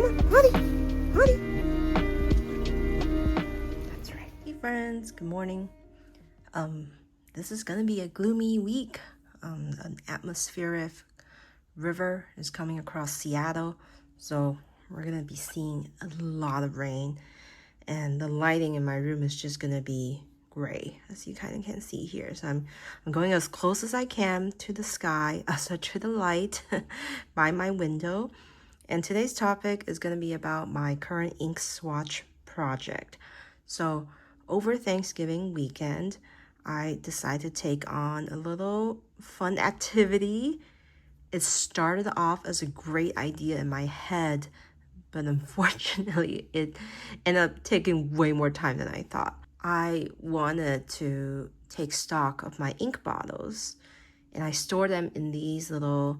That's right. Hey friends, good morning. This is gonna be a gloomy week. An atmospheric river is coming across Seattle, so we're gonna be seeing a lot of rain, and the lighting in my room is just gonna be gray, as you kind of can see here. So I'm going as close as I can to the sky, also to the light by my window. And today's topic is going to be about my current ink swatch project. So over Thanksgiving weekend, I decided to take on a little fun activity. It started off as a great idea in my head, but unfortunately it ended up taking way more time than I thought. I wanted to take stock of my ink bottles, and I store them in these little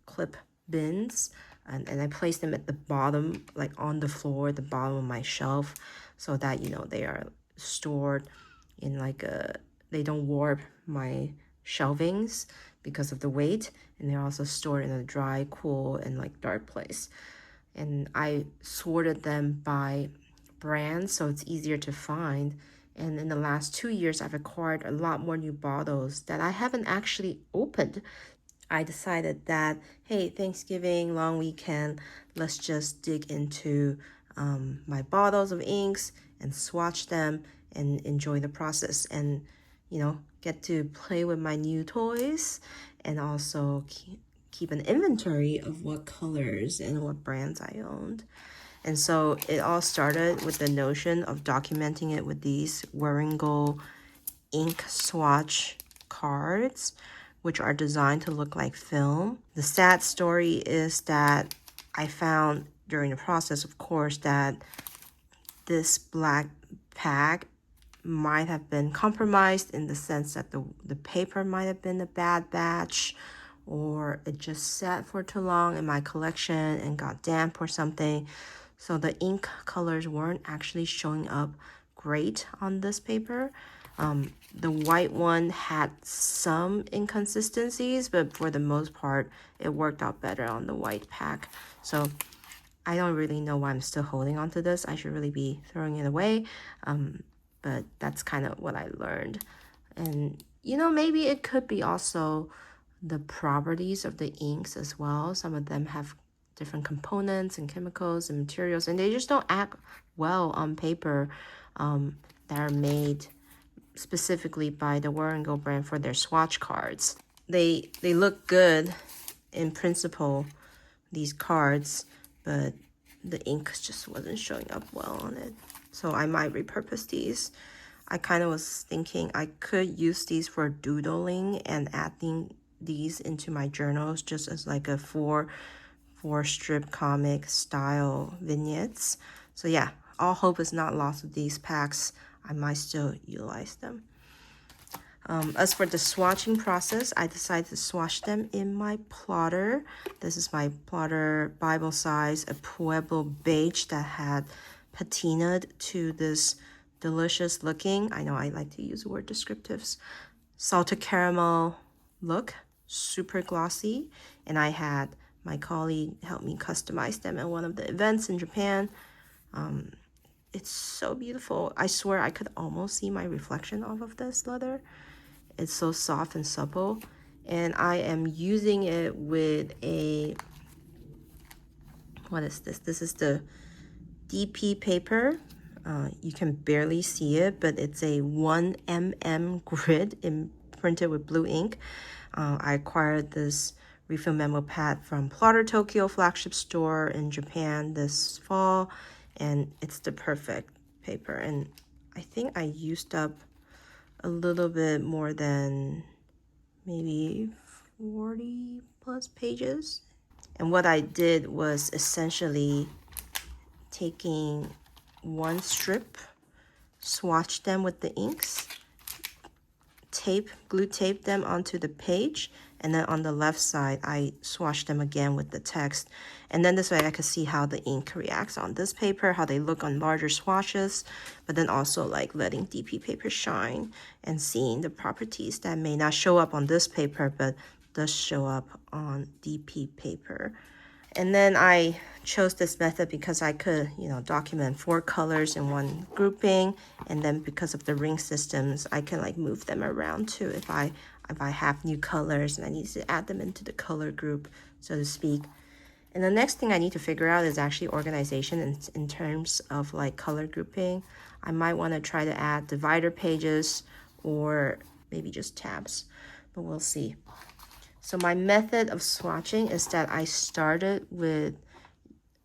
clip bins, and I place them at the bottom, like on the floor, at the bottom of my shelf, so that they are stored in like they don't warp my shelvings because of the weight, and they're also stored in a dry, cool, and like dark place. And I sorted them by brand so it's easier to find. And in the last 2 years, I've acquired a lot more new bottles that I haven't actually opened. I decided that, hey, Thanksgiving, long weekend, let's just dig into my bottles of inks and swatch them and enjoy the process, and get to play with my new toys, and also keep an inventory of what colors and what brands I owned. And so it all started with the notion of documenting it with these Waringo ink swatch cards, which are designed to look like film. The sad story is that I found during the process, of course, that this black pack might have been compromised in the sense that the paper might have been a bad batch, or it just sat for too long in my collection and got damp or something. So the ink colors weren't actually showing up great on this paper. The white one had some inconsistencies, but for the most part, it worked out better on the white pack. So I don't really know why I'm still holding on to this. I should really be throwing it away. But that's kind of what I learned. And, maybe it could be also the properties of the inks as well. Some of them have different components and chemicals and materials, and they just don't act well on paper that are made specifically by the Waringo brand for their swatch cards. They look good in principle, these cards, but the ink just wasn't showing up well on it. So I might repurpose these. I kind of was thinking I could use these for doodling and adding these into my journals just as like a four strip comic style vignettes. So yeah, all hope is not lost with these packs. I might still utilize them. As for the swatching process, I decided to swatch them in my plotter. This is my plotter Bible size, a Pueblo beige that had patinaed to this delicious looking, I know I like to use word descriptives, salted caramel look, super glossy. And I had my colleague help me customize them at one of the events in Japan. It's so beautiful. I swear I could almost see my reflection off of this leather. It's so soft and supple. And I am using it with a, what is this? This is the DP paper. You can barely see it, but it's a 1mm grid printed with blue ink. I acquired this refill memo pad from Plotter Tokyo flagship store in Japan this fall, and it's the perfect paper. And I think I used up a little bit more than maybe 40 plus pages. And what I did was essentially taking one strip, swatch them with the inks, glue tape them onto the page, and then on the left side I swatch them again with the text. And then this way I could see how the ink reacts on this paper, how they look on larger swatches, but then also like letting DP paper shine and seeing the properties that may not show up on this paper but does show up on DP paper. And then I chose this method because I could, you know, document 4 colors in one grouping, and then because of the ring systems, I can like move them around too if I have new colors and I need to add them into the color group, so to speak. And the next thing I need to figure out is actually organization in terms of like color grouping. I might want to try to add divider pages or maybe just tabs, but we'll see. So my method of swatching is that I started with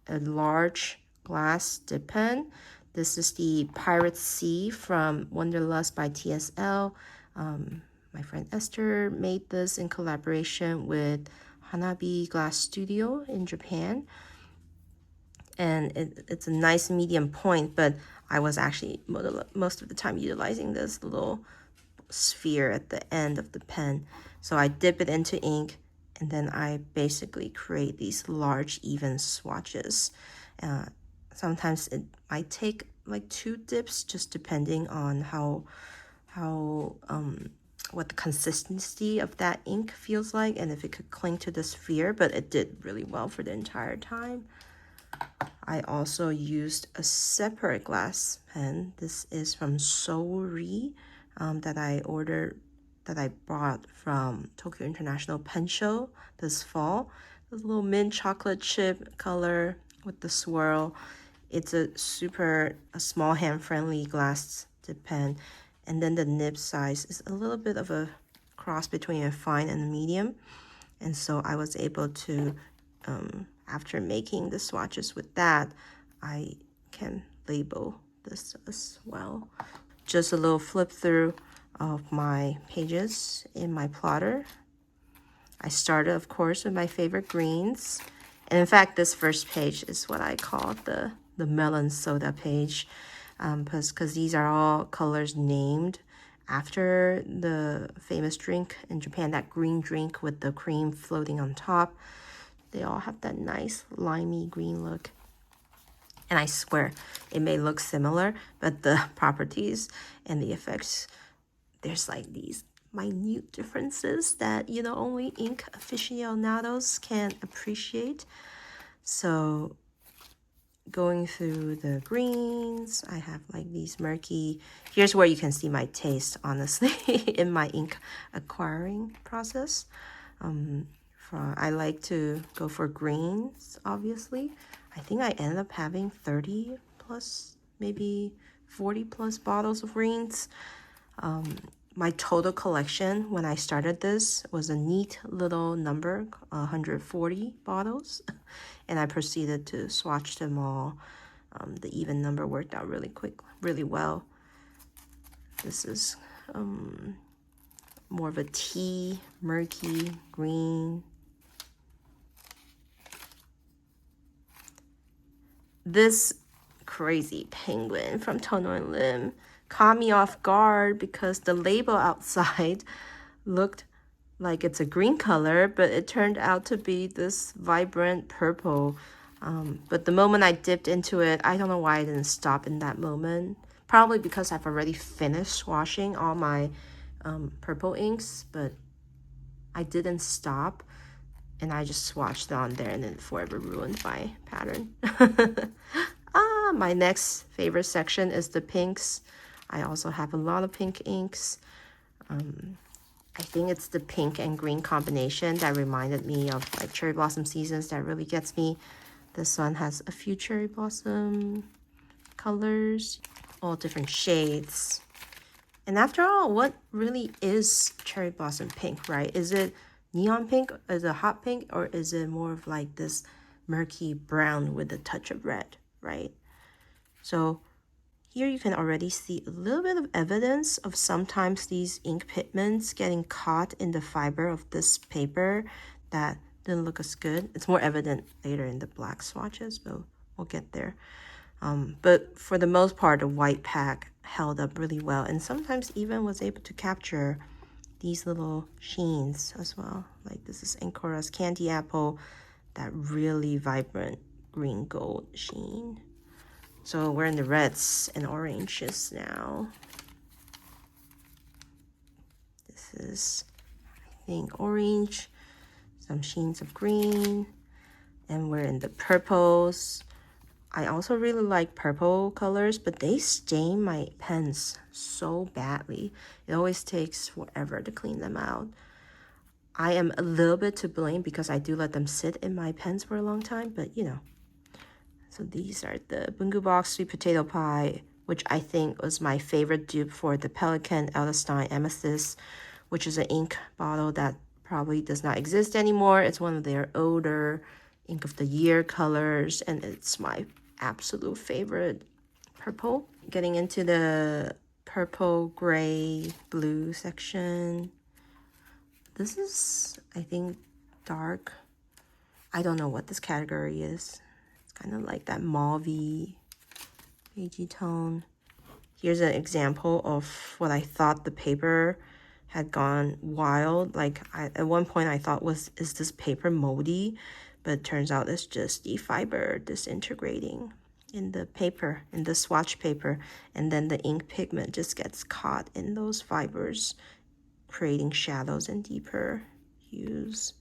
a large glass dip pen. This is the Pirate Sea from Wanderlust by TSL. My friend Esther made this in collaboration with Hanabi Glass Studio in Japan. And it's a nice medium point, but I was actually most of the time utilizing this little sphere at the end of the pen. So I dip it into ink, and then I basically create these large even swatches. Sometimes it might take like 2 dips, just depending on what the consistency of that ink feels like and if it could cling to the sphere, but it did really well for the entire time. I also used a separate glass pen. This is from Souri that I bought from Tokyo International Pen Show this fall. This little mint chocolate chip color with the swirl. It's a small hand-friendly glass tip pen. And then the nib size is a little bit of a cross between a fine and a medium. And so I was able to, after making the swatches with that, I can label this as well. Just a little flip through of my pages in my plotter. I started, of course, with my favorite greens. And in fact, this first page is what I call the melon soda page, because these are all colors named after the famous drink in Japan, that green drink with the cream floating on top. They all have that nice limey green look. And I swear, it may look similar, but the properties and the effects, there's like these minute differences that, you know, only ink aficionados can appreciate. So going through the greens, I have like these murky. Here's where you can see my taste, honestly, in my ink acquiring process. I like to go for greens, obviously. I think I ended up having 30 plus, maybe 40 plus bottles of greens. My total collection when I started this was a neat little number, 140 bottles. And I proceeded to swatch them all. The even number worked out really well. This is more of a tea, murky green. This crazy penguin from Tono and Lim caught me off guard because the label outside looked like it's a green color, but it turned out to be this vibrant purple. But the moment I dipped into it, I don't know why I didn't stop in that moment. Probably because I've already finished washing all my purple inks, but I didn't stop. And I just swatched on there and then forever ruined my pattern. My next favorite section is the pinks. I also have a lot of pink inks. I think it's the pink and green combination that reminded me of like cherry blossom seasons that really gets me. This one has a few cherry blossom colors, all different shades. And after all, what really is cherry blossom pink, right? Is it neon pink? Is it hot pink? Or is it more of like this murky brown with a touch of red, right? So here you can already see a little bit of evidence of sometimes these ink pigments getting caught in the fiber of this paper that didn't look as good. It's more evident later in the black swatches, but we'll get there. But for the most part, the white pack held up really well, and sometimes even was able to capture these little sheens as well. Like this is Ancora's Candy Apple, that really vibrant green gold sheen. So we're in the reds and oranges now. This is, I think, orange, some sheens of green. And we're in the purples. I also really like purple colors, but they stain my pens so badly. It always takes forever to clean them out. I am a little bit to blame because I do let them sit in my pens for a long time, but you know. So these are the Bungu Box Sweet Potato Pie, which I think was my favorite dupe for the Pelikan Elderstein Amethyst, which is an ink bottle that probably does not exist anymore. It's one of their older Ink of the Year colors, and it's my absolute favorite purple. Getting into the purple, gray, blue section. This is, I think, dark. I don't know what this category is. It's kind of like that mauve-y, beigey tone. Here's an example of what I thought the paper had gone wild. Like at one point I thought, is this paper moldy? But it turns out it's just the fiber disintegrating in the paper, in the swatch paper. And then the ink pigment just gets caught in those fibers, creating shadows and deeper hues.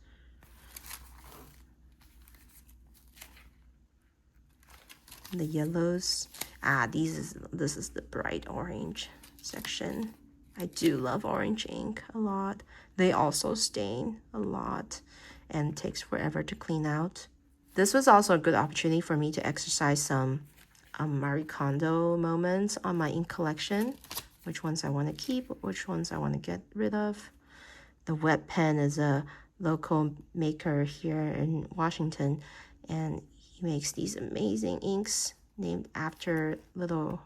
The yellows, this is the bright orange section. I do love orange ink a lot. They also stain a lot and takes forever to clean out. This was also a good opportunity for me to exercise some Marie Kondo moments on my ink collection. Which ones I want to keep, which ones I want to get rid of. The Wet Pen is a local maker here in Washington, and he makes these amazing inks named after little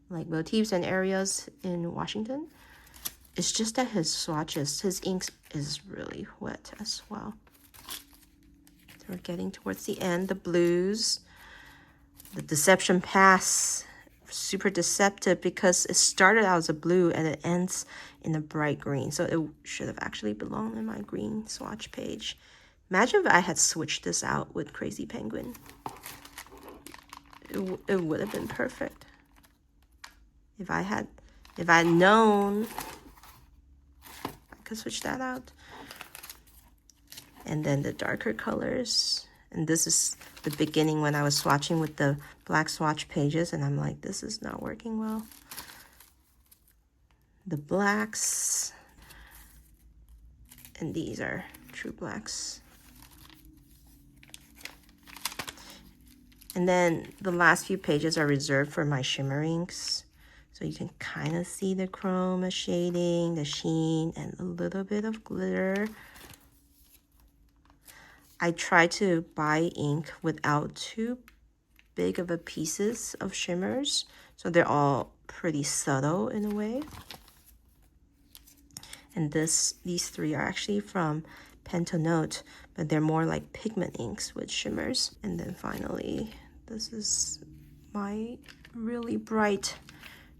like motifs and areas in Washington. It's just that his swatches, his inks is really wet as well. So we're getting towards the end. The blues, the Deception Pass, super deceptive because it started out as a blue and it ends in a bright green. So it should have actually belonged in my green swatch page. Imagine if I had switched this out with Crazy Penguin. It would have been perfect. If I had known, I could switch that out. And then the darker colors. And this is the beginning when I was swatching with the black swatch pages, and I'm like, this is not working well. The blacks. And these are true blacks. And then the last few pages are reserved for my shimmer inks. So you can kind of see the chroma shading, the sheen, and a little bit of glitter. I try to buy ink without too big of a pieces of shimmers. So they're all pretty subtle in a way. And these three are actually from Pentanote, but they're more like pigment inks with shimmers. And then finally, this is my really bright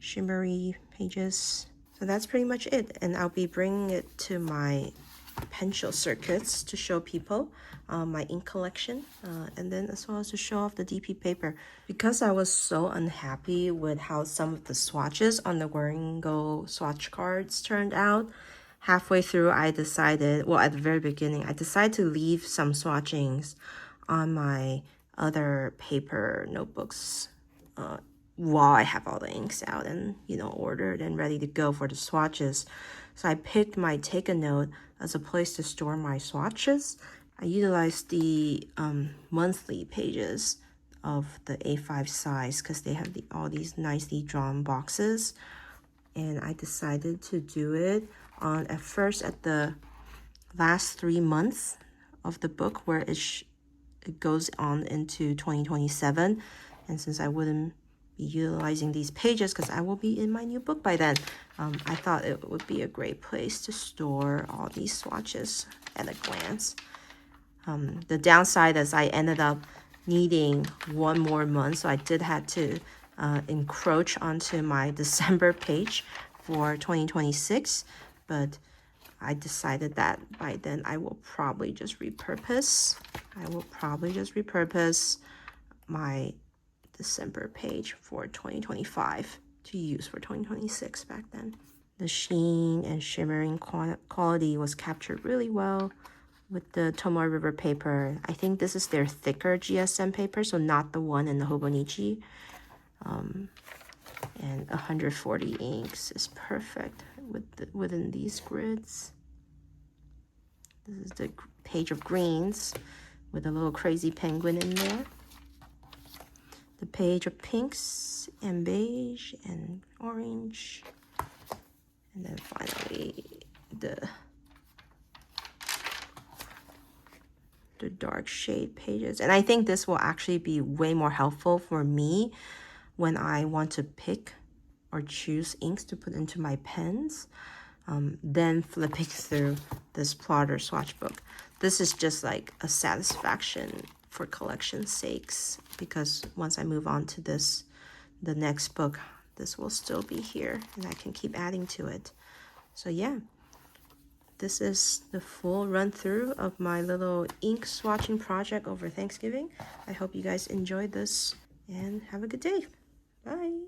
shimmery pages. So that's pretty much it. And I'll be bringing it to my pencil circuits to show people my ink collection, and then as well as to show off the DP paper. Because I was so unhappy with how some of the swatches on the Waringo swatch cards turned out, halfway through I decided, well at the very beginning, I decided to leave some swatchings on my other paper notebooks while I have all the inks out and, you know, ordered and ready to go for the swatches. So I picked my Take a Note as a place to store my swatches. I utilized the monthly pages of the A5 size because they have all these nicely drawn boxes. And I decided to do it at first at the last 3 months of the book where it goes on into 2027. And since I wouldn't be utilizing these pages because I will be in my new book by then, I thought it would be a great place to store all these swatches at a glance. The downside is I ended up needing 1 more month, so I did have to encroach onto my December page for 2026, but I decided that by then I will probably just repurpose. My December page for 2025 to use for 2026 back then. The sheen and shimmering quality was captured really well. with the Tomoe River paper. I think this is their thicker GSM paper, so not the one in the Hobonichi. And 140 inks is perfect within these grids. This is the page of greens with a little crazy penguin in there. The page of pinks and beige and orange. And then finally the dark shade pages. And I think this will actually be way more helpful for me when I want to pick or choose inks to put into my pens, than flipping through this plotter swatch book. This is just like a satisfaction for collection's sakes, because once I move on to the next book, this will still be here and I can keep adding to it. So yeah, this is the full run through of my little ink swatching project over Thanksgiving. I hope you guys enjoyed this and have a good day. Bye.